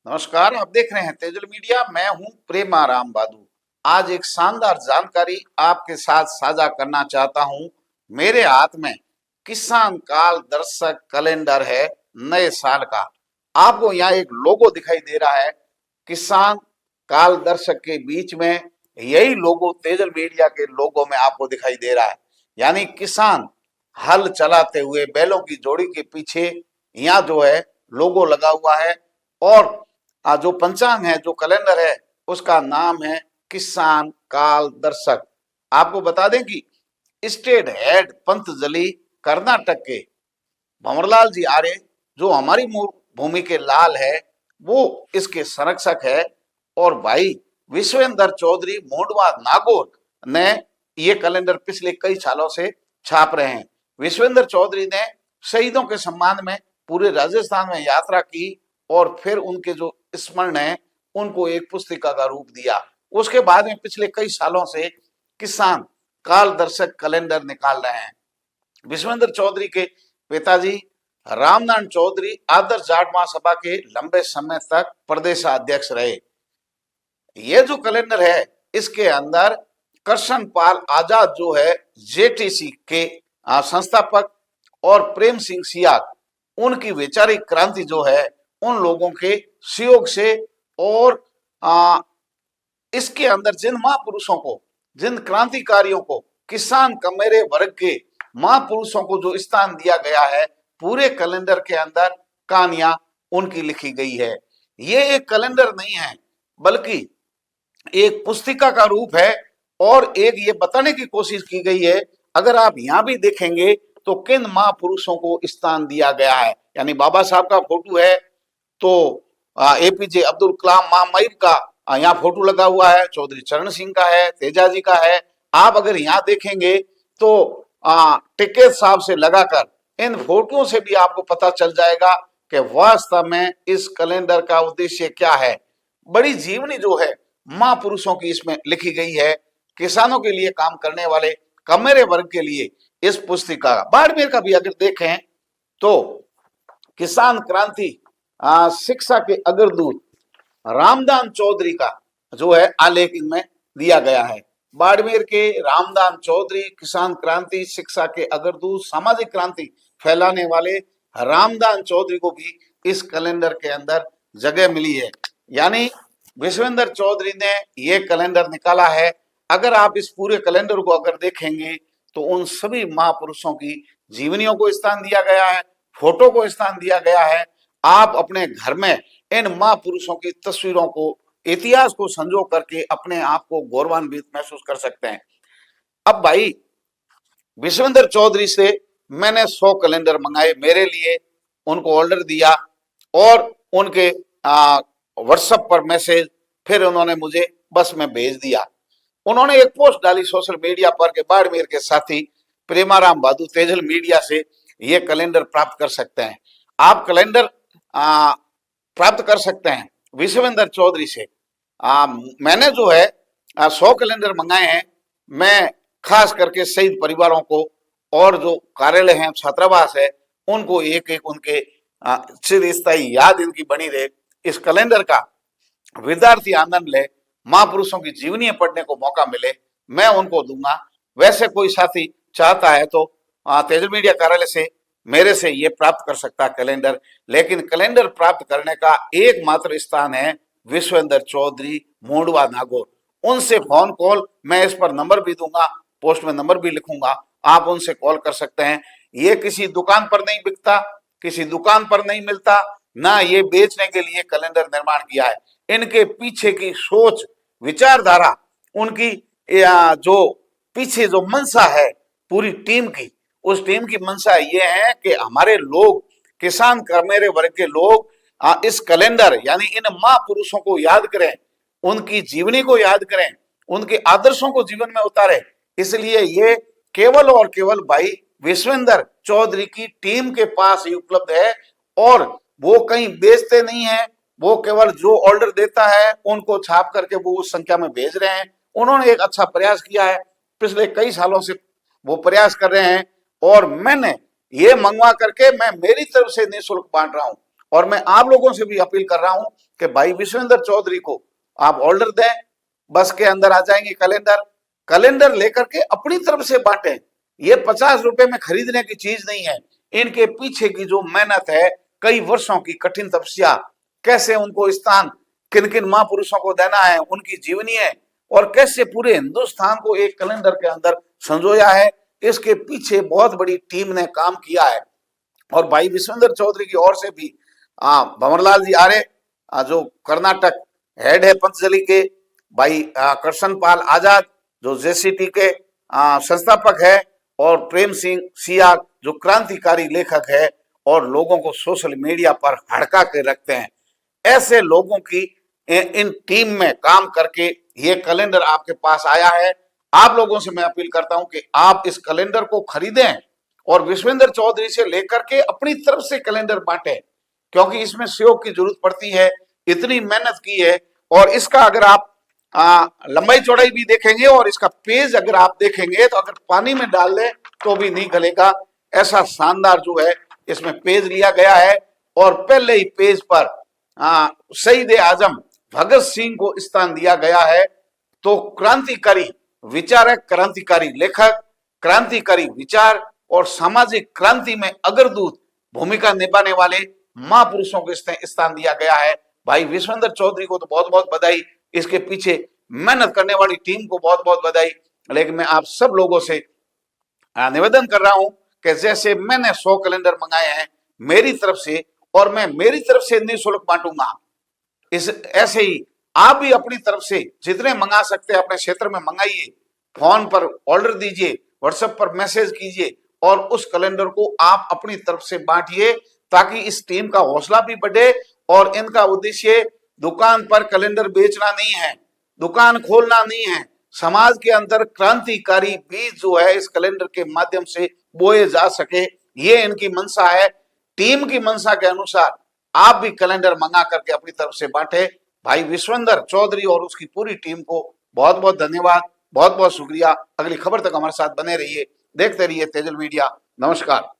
नमस्कार, आप देख रहे हैं तेजल मीडिया। मैं हूं प्रेमाराम बादू। आज एक शानदार जानकारी आपके साथ साझा करना चाहता हूं। मेरे हाथ में किसान काल दर्शक कैलेंडर है नए साल का। आपको यहाँ एक लोगो दिखाई दे रहा है। किसान काल दर्शक के बीच में यही लोगो तेजल मीडिया के लोगो में आपको दिखाई दे रहा है। यानी किसान हल चलाते हुए बैलों की जोड़ी के पीछे यहाँ जो है लोगो लगा हुआ है। और जो पंचांग है, जो कैलेंडर है, उसका नाम है किसान काल दर्शक। आपको बता दें कि स्टेट हेड पंतजलि कर्नाटक के भंवरलाल जी आर्य, जो हमारी भूमि के लाल है, वो इसके संरक्षक है। और भाई विश्वेंद्र चौधरी मोंडवा नागौर ने ये कैलेंडर पिछले कई सालों से छाप रहे हैं। विश्वेंद्र चौधरी ने शहीदों के सम्मान में पूरे राजस्थान में यात्रा की और फिर उनके जो स्मरण है उनको एक पुस्तिका का रूप दिया। उसके बाद में पिछले कई सालों से किसान काल दर्शक कैलेंडर निकाल रहे हैं। विश्वेंद्र चौधरी के पिताजी रामनारायण चौधरी आदर्श जाट महासभा के लंबे समय तक प्रदेशाध्यक्ष रहे। ये जो कैलेंडर है इसके अंदर कृष्ण पाल आजाद जो है जेटीसी के संस्थापक और प्रेम सिंह सियाग, उनकी वैचारिक क्रांति जो है उन लोगों के सहयोग से और इसके अंदर जिन महापुरुषों को, जिन क्रांतिकारियों को, किसान कमेरे वर्ग के महापुरुषों को जो स्थान दिया गया है, पूरे कैलेंडर के अंदर कहानियां उनकी लिखी गई है। ये एक कैलेंडर नहीं है बल्कि एक पुस्तिका का रूप है। और एक ये बताने की कोशिश की गई है, अगर आप यहाँ भी देखेंगे तो किन महापुरुषों को स्थान दिया गया है। यानी बाबा साहब का फोटो है तो एपीजे अब्दुल कलाम महामहिम का यहाँ फोटो लगा हुआ है, चौधरी चरण सिंह का है, तेजा जी का है। आप अगर यहाँ देखेंगे तो टिकैत साहब से लगाकर इन फोटोओं से भी आपको पता चल जाएगा कि वास्तव में इस कैलेंडर का उद्देश्य क्या है। बड़ी जीवनी जो है महापुरुषों की इसमें लिखी गई है, किसानों के लिए काम करने वाले कमेरे वर्ग के लिए। इस पुस्तिका बाड़मेर का भी अगर देखें तो किसान क्रांति शिक्षा के अग्रदूत रामदान चौधरी का जो है आलेख इनमें दिया गया है। बाड़मेर के रामदान चौधरी किसान क्रांति शिक्षा के अग्रदूत, सामाजिक क्रांति फैलाने वाले रामदान चौधरी को भी इस कैलेंडर के अंदर जगह मिली है। यानी विश्वेंद्र चौधरी ने ये कैलेंडर निकाला है। अगर आप इस पूरे कैलेंडर को अगर देखेंगे तो उन सभी महापुरुषों की जीवनियों को स्थान दिया गया है, फोटो को स्थान दिया गया है। आप अपने घर में इन महापुरुषों की तस्वीरों को, इतिहास को संजो करके अपने आप को गौरवान्वित महसूस कर सकते हैं। अब भाई विश्वेंद्र चौधरी से मैंने 100 कैलेंडर मंगाए मेरे लिए, उनको ऑर्डर दिया और उनके व्हाट्सएप पर मैसेज, फिर उन्होंने मुझे बस में भेज दिया। उन्होंने एक पोस्ट डाली सोशल मीडिया पर कि बाड़मेर के साथी प्रेमाराम बादू तेजल मीडिया से ये कैलेंडर प्राप्त कर सकते हैं। आप कैलेंडर प्राप्त कर सकते हैं विश्वेंद्र चौधरी से। मैंने जो है 100 कैलेंडर मंगाए हैं। मैं खास करके शहीद परिवारों को और जो कार्यालय हैं, छात्रावास है, उनको एक एक उनके चिरस्थायी याद इनकी बनी रहे। इस कैलेंडर का विद्यार्थी आनंद ले, महापुरुषों की जीवनी पढ़ने को मौका मिले, मैं उनको दूंगा। वैसे कोई साथी चाहता है तो तेजल मीडिया कार्यालय से मेरे से ये प्राप्त कर सकता है कैलेंडर। लेकिन कैलेंडर प्राप्त करने का एकमात्र स्थान है विश्वेंद्र चौधरी मोंडवा नागौर। उनसे फोन कॉल, मैं इस पर नंबर भी दूंगा, पोस्ट में नंबर भी लिखूंगा, आप उनसे कॉल कर सकते हैं। ये किसी दुकान पर नहीं बिकता, किसी दुकान पर नहीं मिलता, ना ये बेचने के लिए कैलेंडर निर्माण किया है। इनके पीछे की सोच, विचारधारा, उनकी जो पीछे जो मंशा है पूरी टीम की, उस टीम की मंशा ये है कि हमारे लोग, किसान कर्मेरे वर्ग के लोग इस कैलेंडर यानी इन महापुरुषों को याद करें, उनकी जीवनी को याद करें, उनके आदर्शों को जीवन में उतारें। इसलिए ये केवल और केवल भाई विश्वेंद्र चौधरी की टीम के पास ही उपलब्ध है और वो कहीं बेचते नहीं है। वो केवल जो ऑर्डर देता है उनको छाप करके वो उस संख्या में भेज रहे हैं। उन्होंने एक अच्छा प्रयास किया है, पिछले कई सालों से वो प्रयास कर रहे हैं और मैंने ये मंगवा करके मैं मेरी तरफ से निःशुल्क बांट रहा हूं। और मैं आप लोगों से भी अपील कर रहा हूं कि भाई विश्वेंद्र चौधरी को आप ऑर्डर दें, बस के अंदर आ जाएंगे कैलेंडर, कैलेंडर लेकर के अपनी तरफ से बांटें। ये 50 रुपए में खरीदने की चीज नहीं है। इनके पीछे की जो मेहनत है, कई वर्षों की कठिन तपस्या, कैसे उनको स्थान किन किन महापुरुषों को देना है, उनकी जीवनी है, और कैसे पूरे हिंदुस्तान को एक कैलेंडर के अंदर संजोया है, इसके पीछे बहुत बड़ी टीम ने काम किया है। और भाई विश्वेंद्र चौधरी की ओर से भी भंवरलाल जी आर्य, जो कर्नाटक हेड है पंतजलि के, भाई कृष्णपाल आजाद जो जेसीटी के संस्थापक है, और प्रेम सिंह सियाग जो क्रांतिकारी लेखक है और लोगों को सोशल मीडिया पर हड़का के रखते हैं, ऐसे लोगों की इन टीम में काम करके ये कैलेंडर आपके पास आया है। आप लोगों से मैं अपील करता हूं कि आप इस कैलेंडर को खरीदें और विश्वेंद्र चौधरी से लेकर के अपनी तरफ से कैलेंडर बांटें, क्योंकि इसमें सहयोग की जरूरत पड़ती है, इतनी मेहनत की है। और इसका अगर आप लंबाई चौड़ाई भी देखेंगे और इसका पेज अगर आप देखेंगे तो अगर पानी में डाल दें तो भी नहीं गलेगा, ऐसा शानदार जो है इसमें पेज लिया गया है। और पहले ही पेज पर शहीद आजम भगत सिंह को स्थान दिया गया है। तो क्रांतिकारी विचारक, क्रांतिकारी लेखक, क्रांतिकारी विचार और सामाजिक क्रांति में अग्रदूत भूमिका निभाने वाले महापुरुषों को स्थान दिया गया है। भाई विश्वेंद्र चौधरी को तो बहुत बहुत बधाई, इसके पीछे मेहनत करने वाली टीम को बहुत बहुत बधाई। लेकिन मैं आप सब लोगों से निवेदन कर रहा हूं कि जैसे मैंने 100 कैलेंडर मंगाए हैं मेरी तरफ से, और मैं मेरी तरफ से निःशुल्क बांटूंगा, इस ऐसे ही आप भी अपनी तरफ से जितने मंगा सकते हैं अपने क्षेत्र में मंगाइए, फोन पर ऑर्डर दीजिए, व्हाट्सएप पर मैसेज कीजिए और उस कैलेंडर को आप अपनी तरफ से बांटिए, ताकि इस टीम का हौसला भी बढ़े। और इनका उद्देश्य दुकान पर कैलेंडर बेचना नहीं है, दुकान खोलना नहीं है, समाज के अंदर क्रांतिकारी बीज जो है इस कैलेंडर के माध्यम से बोए जा सके, ये इनकी मंशा है। टीम की मंशा के अनुसार आप भी कैलेंडर मंगा करके अपनी तरफ से बांटे। भाई विश्वेंद्र चौधरी और उसकी पूरी टीम को बहुत बहुत धन्यवाद, बहुत बहुत शुक्रिया। अगली खबर तक हमारे साथ बने रहिए, देखते रहिए तेजल मीडिया। नमस्कार।